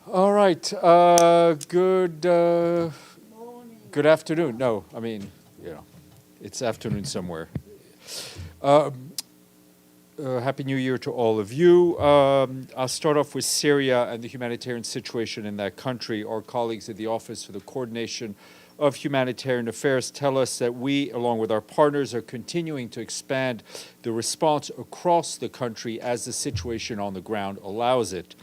All right. Good afternoon. No, I mean, it's afternoon somewhere. Happy New Year to all of you. I'll start off with Syria and the humanitarian situation in that country. Our colleagues at the Office for the Coordination of Humanitarian Affairs tell us that we, along with our partners, are continuing to expand the response across the country as the situation on the ground allows it.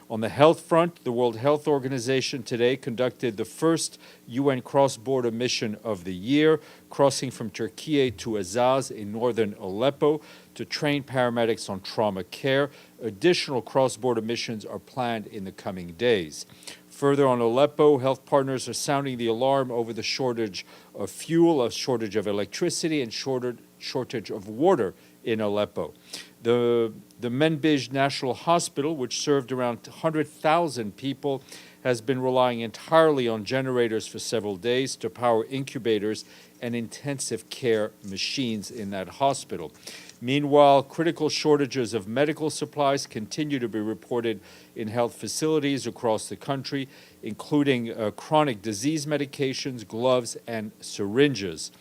On the health front, the World Health Organization today conducted the first UN cross-border mission of the year, crossing from Türkiye to Azaz in northern Aleppo to train paramedics on trauma care. Additional cross-border missions are planned in the coming days. Further on Aleppo, health partners are sounding the alarm over the shortage of fuel, a shortage of electricity, and shortage of water in Aleppo. The Menbij National Hospital, which served around 100,000 people, has been relying entirely on generators for several days to power incubators and intensive care machines in that hospital. Meanwhile, critical shortages of medical supplies continue to be reported in health facilities across the country, including chronic disease medications, gloves, and syringes.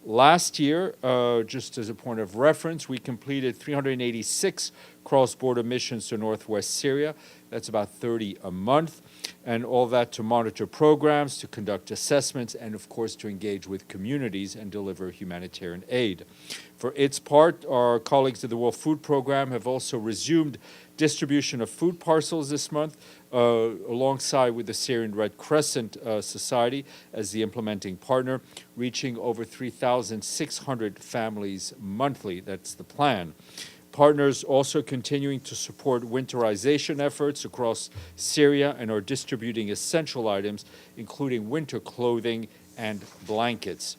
Last year, just as a point of reference, we completed 386 cross-border missions to northwest Syria. That's about 30 a month. And all that to monitor programs, to conduct assessments, and of course to engage with communities and deliver humanitarian aid. For its part, our colleagues at the World Food Programme have also resumed distribution of food parcels this month, alongside with the Syrian Red Crescent Society as the implementing partner, reaching over 3,600 families monthly. That's the plan. Partners also continuing to support winterization efforts across Syria and are distributing essential items, including winter clothing and blankets.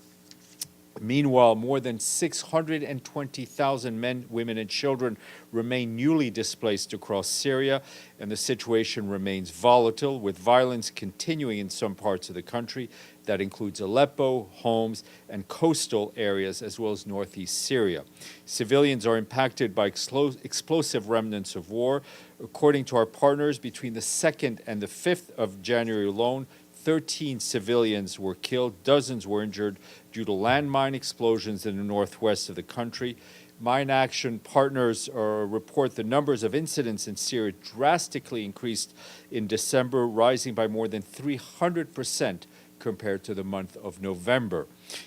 Meanwhile, more than 620,000 men, women, and children remain newly displaced across Syria, and the situation remains volatile, with violence continuing in some parts of the country. That includes Aleppo, Homs, and coastal areas, as well as northeast Syria. Civilians are impacted by explosive remnants of war. According to our partners, between the 2nd and the 5th of January alone, 13 civilians were killed, dozens were injured due to landmine explosions in the northwest of the country. Mine Action partners report the numbers of incidents in Syria drastically increased in December, rising by more than 300% compared to the month of November.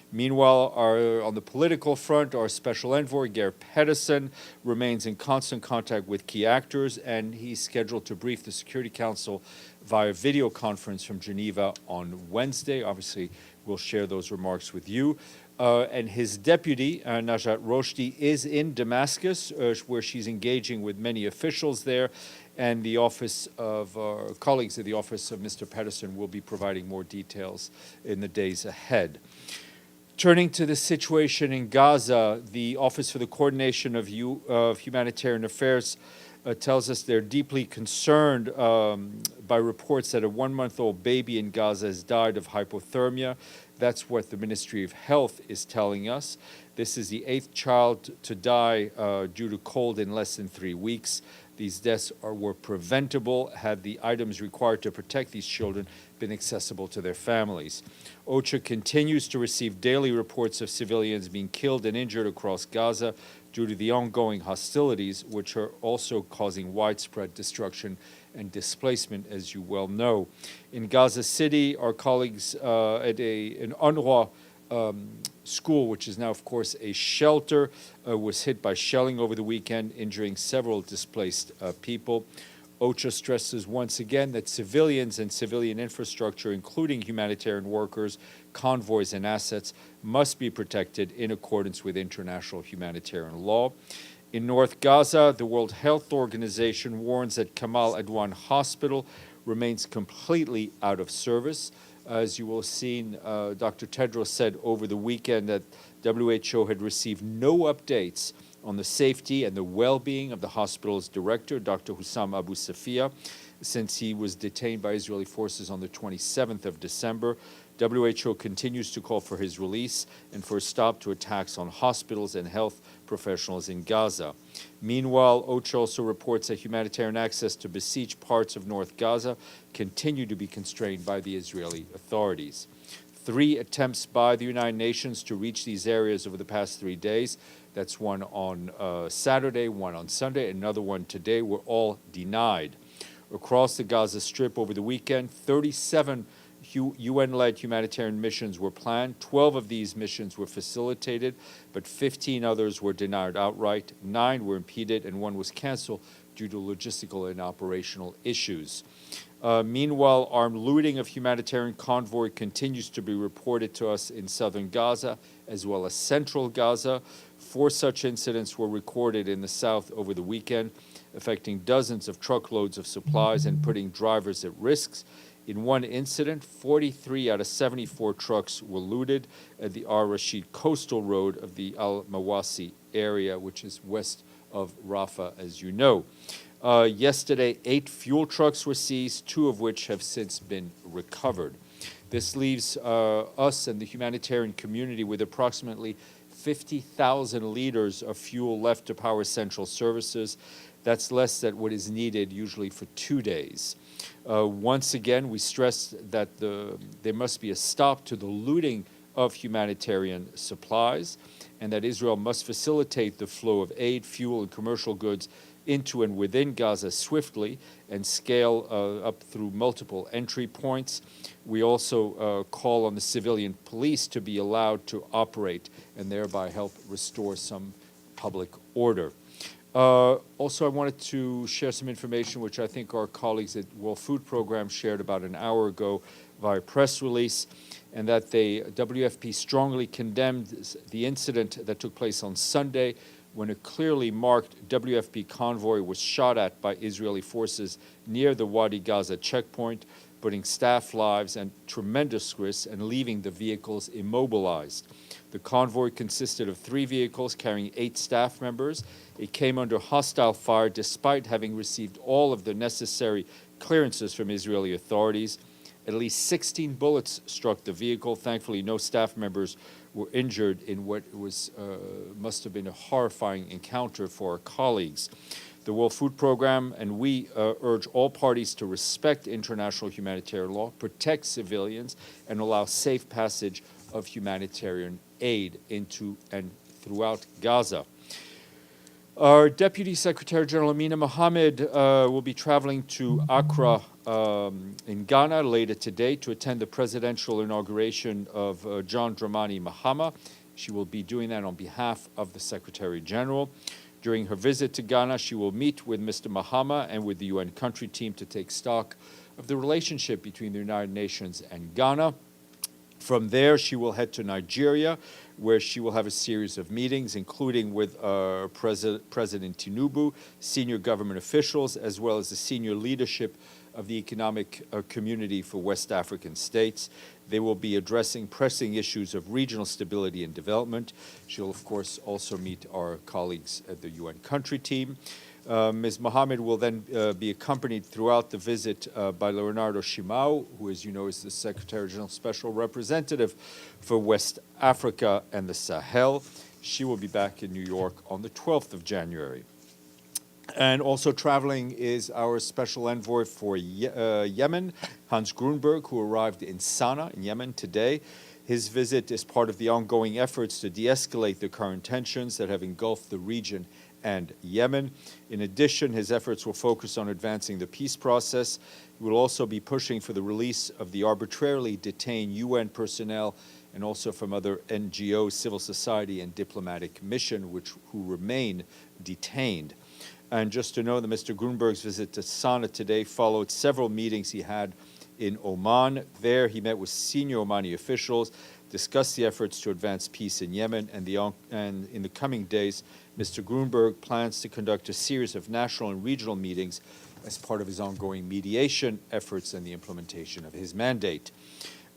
Meanwhile, on the political front, our special envoy, Geir Pedersen, remains in constant contact with key actors, and he's scheduled to brief the Security Council via video conference from Geneva on Wednesday. Obviously, we'll share those remarks with you. And his deputy, Najat Roshdi, is in Damascus, where she's engaging with many officials there, and the office of colleagues at the office of Mr. Pedersen will be providing more details in the days ahead. Turning to the situation in Gaza, the Office for the Coordination of Humanitarian Affairs tells us they're deeply concerned by reports that a 1-month-old baby in Gaza has died of hypothermia. That's what the Ministry of Health is telling us. This is the 8th child to die due to cold in less than 3 weeks. These deaths were preventable had the items required to protect these children been accessible to their families. OCHA continues to receive daily reports of civilians being killed and injured across Gaza due to the ongoing hostilities, which are also causing widespread destruction and displacement, as you well know. In Gaza City, our colleagues at an UNRWA school, which is now, of course, a shelter, was hit by shelling over the weekend, injuring several displaced people. OCHA stresses once again that civilians and civilian infrastructure, including humanitarian workers, convoys, and assets, must be protected in accordance with international humanitarian law. In North Gaza, the World Health Organization warns that Kamal Adwan Hospital remains completely out of service. As you will have seen, Dr. Tedros said over the weekend that WHO had received no updates on the safety and the well-being of the hospital's director, Dr. Hussam Abu Safia, since he was detained by Israeli forces on the 27th of December. WHO continues to call for his release and for a stop to attacks on hospitals and health professionals in Gaza. Meanwhile, OCHA also reports that humanitarian access to besieged parts of North Gaza continue to be constrained by the Israeli authorities. 3 attempts by the United Nations to reach these areas over the past 3 days, that's one on Saturday, one on Sunday, another one today, were all denied. Across the Gaza Strip over the weekend, 37 UN-led humanitarian missions were planned. 12 of these missions were facilitated, but 15 others were denied outright. 9 were impeded, and 1 was canceled due to logistical and operational issues. Meanwhile, armed looting of humanitarian convoy continues to be reported to us in southern Gaza, as well as central Gaza. 4 such incidents were recorded in the south over the weekend, affecting dozens of truckloads of supplies and putting drivers at risk. In one incident, 43 out of 74 trucks were looted at the Al-Rashid coastal road of the Al-Mawasi area, which is west of Rafah, as you know. Yesterday, 8 fuel trucks were seized, 2 of which have since been recovered. This leaves us and the humanitarian community with approximately 50,000 liters of fuel left to power essential services. That's less than what is needed usually for 2 days. Once again, we stress that there must be a stop to the looting of humanitarian supplies, and that Israel must facilitate the flow of aid, fuel, and commercial goods into and within Gaza swiftly and scale up through multiple entry points. We also call on the civilian police to be allowed to operate and thereby help restore some public order. Also, I wanted to share some information which I think our colleagues at World Food Program shared about an hour ago via press release, and that the WFP strongly condemned the incident that took place on Sunday when a clearly marked WFP convoy was shot at by Israeli forces near the Wadi Gaza checkpoint, putting staff lives at tremendous risk and leaving the vehicles immobilized. The convoy consisted of 3 vehicles carrying 8 staff members. It came under hostile fire despite having received all of the necessary clearances from Israeli authorities. At least 16 bullets struck the vehicle. Thankfully, no staff members were injured in what was must have been a horrifying encounter for our colleagues. The World Food Program and we urge all parties to respect international humanitarian law, protect civilians, and allow safe passage of humanitarian aid into and throughout Gaza. Our Deputy Secretary General Amina Mohammed will be traveling to Accra in Ghana later today to attend the presidential inauguration of John Dramani Mahama. She will be doing that on behalf of the Secretary General. During her visit to Ghana, she will meet with Mr. Mahama and with the UN country team to take stock of the relationship between the United Nations and Ghana. From there, she will head to Nigeria, where she will have a series of meetings, including with President Tinubu, senior government officials, as well as the senior leadership of the Economic Community for West African States. They will be addressing pressing issues of regional stability and development. She'll, of course, also meet our colleagues at the UN country team. Ms. Mohammed will then be accompanied throughout the visit by Leonardo Shimao, who, as you know, is the Secretary General Special Representative for West Africa and the Sahel. She will be back in New York on the 12th of January. And also traveling is our Special Envoy for Yemen, Hans Grunberg, who arrived in Sana'a in Yemen today. His visit is part of the ongoing efforts to de-escalate the current tensions that have engulfed the region and Yemen. In addition, his efforts will focus on advancing the peace process. He will also be pushing for the release of the arbitrarily detained UN personnel and also from other NGOs, civil society, and diplomatic mission, who remain detained. And just to know that Mr. Grunberg's visit to Sana'a today followed several meetings he had in Oman. There, he met with senior Omani officials, discussed the efforts to advance peace in Yemen, and in the coming days, Mr. Grunberg plans to conduct a series of national and regional meetings as part of his ongoing mediation efforts and the implementation of his mandate.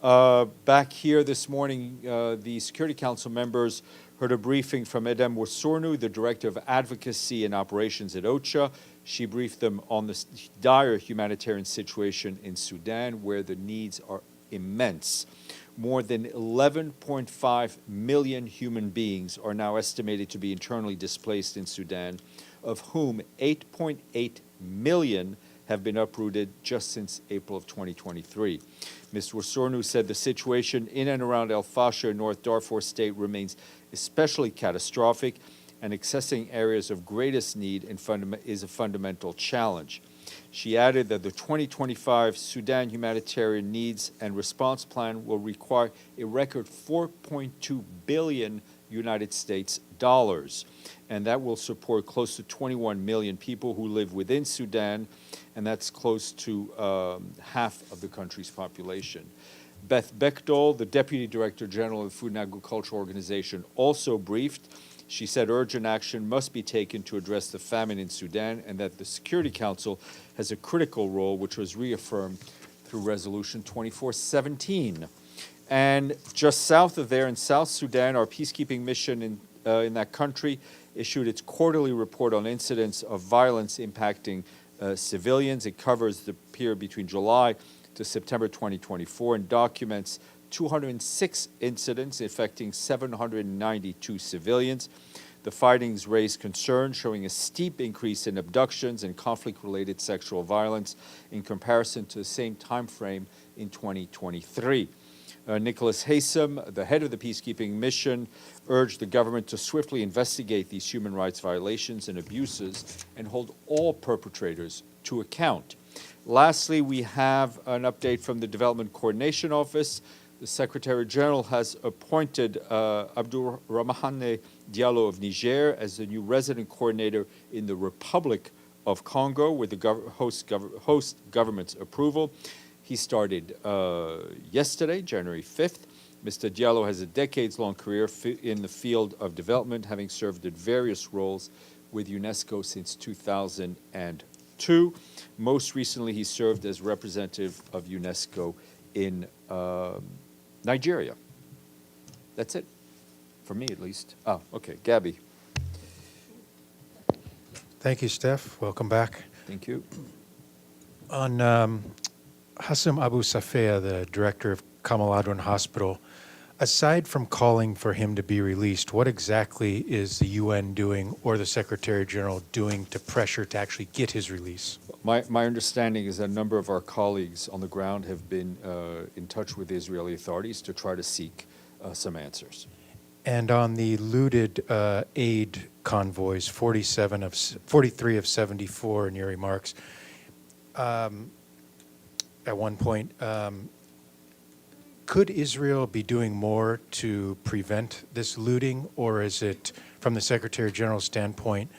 Back here this morning, the Security Council members heard a briefing from Edem Wasornu, the Director of Advocacy and Operations at OCHA. She briefed them on the dire humanitarian situation in Sudan, where the needs are immense. more than 11.5 million human beings are now estimated to be internally displaced in Sudan, of whom 8.8 million have been uprooted just since April of 2023. Mr. Wasornu said the situation in and around El Fasher, North Darfur State, remains especially catastrophic, and accessing areas of greatest need is a fundamental challenge. She added that the 2025 Sudan Humanitarian Needs and Response Plan will require a record $4.2 billion United States dollars, and that will support close to 21 million people who live within Sudan, and that's close to half of the country's population. Beth Bechtold, the Deputy Director General of the Food and Agriculture Organization, also briefed. She said urgent action must be taken to address the famine in Sudan, and that the Security Council has a critical role, which was reaffirmed through Resolution 2417. And just south of there, in South Sudan, our peacekeeping mission in that country issued its quarterly report on incidents of violence impacting civilians. It covers the period between July to September 2024 and documents 206 incidents affecting 792 civilians. The findings raised concern, showing a steep increase in abductions and conflict-related sexual violence in comparison to the same time frame in 2023. Nicholas Haysom, the head of the peacekeeping mission, urged the government to swiftly investigate these human rights violations and abuses and hold all perpetrators to account. Lastly, we have an update from the Development Coordination Office. The Secretary General has appointed Abdurrahmane Diallo of Niger as the new resident coordinator in the Republic of Congo with the host government's approval. He started yesterday, January 5th. Mr. Diallo has a decades-long career in the field of development, having served in various roles with UNESCO since 2002. Most recently, he served as representative of UNESCO in Nigeria. That's it, for me at least. Oh, okay, Gabby. Thank you, Steph. Welcome back. Thank you. On Hassem Abu Safia, the director of Kamal Adwan Hospital, aside from calling for him to be released, what exactly is the UN doing or the Secretary General doing to pressure to actually get his release? My understanding is that a number of our colleagues on the ground have been in touch with the Israeli authorities to try to seek some answers. And on the looted aid convoys, 43 of 74 in your remarks, at one point, could Israel be doing more to prevent this looting, or is it, from the Secretary General's standpoint,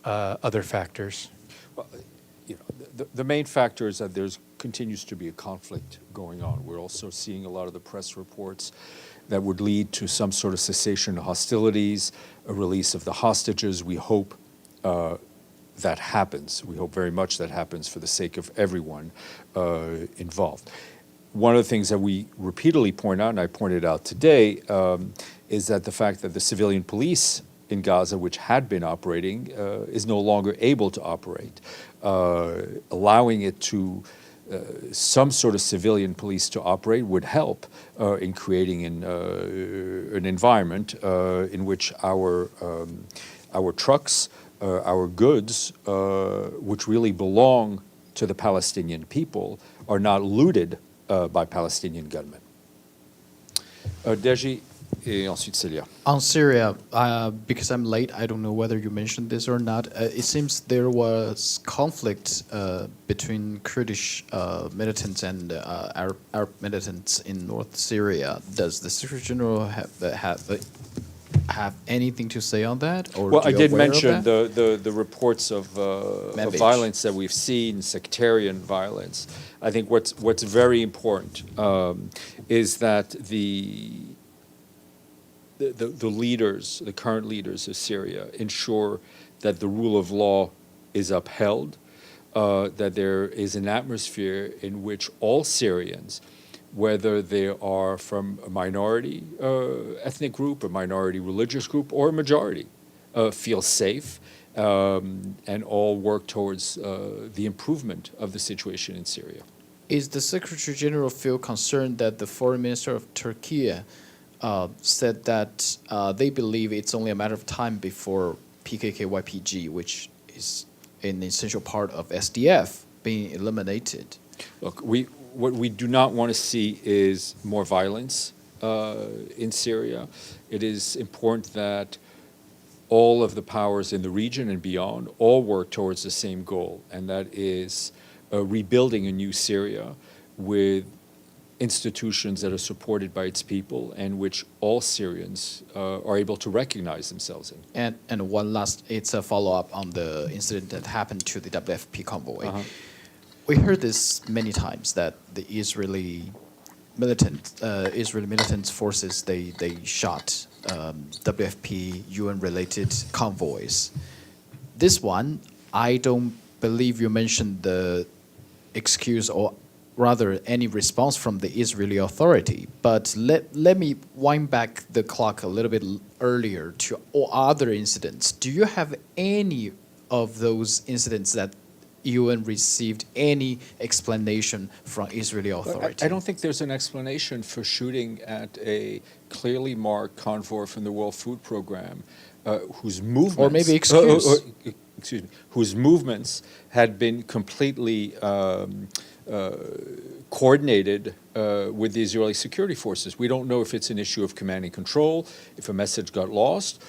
other factors? Well, you know, the main factor is that there continues to be a conflict going on. We're also seeing a lot of the press reports that would lead to some sort of cessation of hostilities, a release of the hostages. We hope that happens. We hope very much that happens for the sake of everyone involved. One of the things that we repeatedly point out, and I pointed out today, is that the fact that the civilian police in Gaza, which had been operating, is no longer able to operate. Allowing it to some sort of civilian police to operate would help in creating an environment in which our trucks, our goods, which really belong to the Palestinian people, are not looted by Palestinian gunmen. Deji, et ensuite Celia. On Syria, because I'm late, I don't know whether you mentioned this or not. It seems there was conflict between Kurdish militants and Arab militants in North Syria. Does the Secretary General have anything to say on that? Or well, I did mention the reports of Menbij. violence that we've seen, sectarian violence. I think what's very important is that the leaders, the current leaders of Syria, ensure that the rule of law is upheld, that there is an atmosphere in which all Syrians, whether they are from a minority ethnic group, a minority religious group, or a majority, feel safe and all work towards the improvement of the situation in Syria. Is the Secretary General feel concerned that the Foreign Minister of Türkiye said that they believe it's only a matter of time before PKK-YPG, which is an essential part of SDF, being eliminated? Look, what we do not want to see is more violence in Syria. It is important that all of the powers in the region and beyond all work towards the same goal, and that is rebuilding a new Syria with institutions that are supported by its people and which all Syrians are able to recognize themselves in. And one last, it's a follow-up on the incident that happened to the WFP convoy. We heard this many times, that the Israeli militant forces, they shot WFP UN-related convoys. This one, I don't believe you mentioned the excuse, or rather any response from the Israeli authority. But let me wind back the clock a little bit earlier to all other incidents. Do you have any of those incidents that UN received any explanation from Israeli authority? I don't think there's an explanation for shooting at a clearly marked convoy from the World Food Program, whose movements, or maybe excuse. Excuse me, whose movements had been completely coordinated with the Israeli security forces. We don't know if it's an issue of command and control, if a message got lost.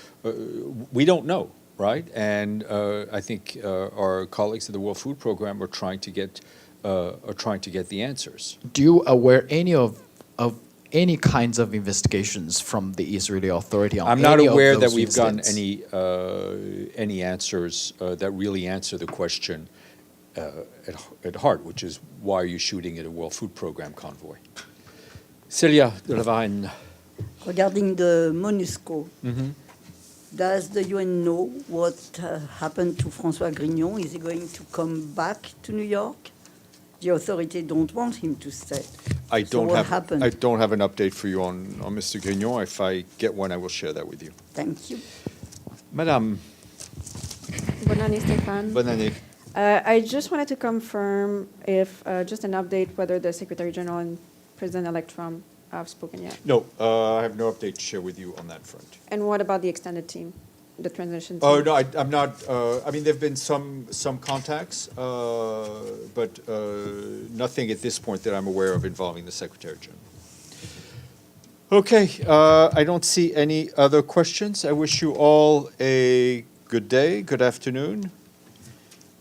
We don't know, right? And I think our colleagues at the World Food Program are trying to get the answers. Do you aware any kinds of investigations from the Israeli authority on I'm not any of aware those that we've gotten incidents? any answers that really answer the question at heart, which is, why are you shooting at a World Food Program convoy? Celia de la Varenne. Regarding the MONUSCO, does the UN know what happened to François Grignon? Is he going to come back to New York? The authorities don't want him to stay. I don't have an update for you on Mr. Grignon. If I get one, I will share that with you. Thank you. Madame. Bonne année, Stéphane. Bonne année. I just wanted to confirm if, just an update, whether the Secretary General and President-elect Trump have spoken yet. No, I have no update to share with you on that front. And what about the extended team, the transition team? Oh, no, I'm not, I mean, there have been some contacts, but nothing at this point that I'm aware of involving the Secretary General. Okay, I don't see any other questions. I wish you all a good day, good afternoon.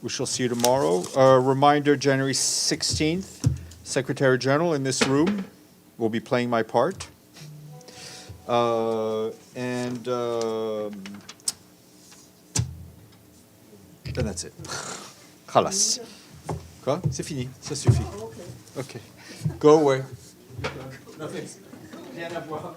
We shall see you tomorrow. Reminder, January 16th, Secretary General in this room will be playing my part. And that's it. Khalas. Quoi? C'est fini. Ça suffit. Okay. Go away. Nothing. Rien à voir.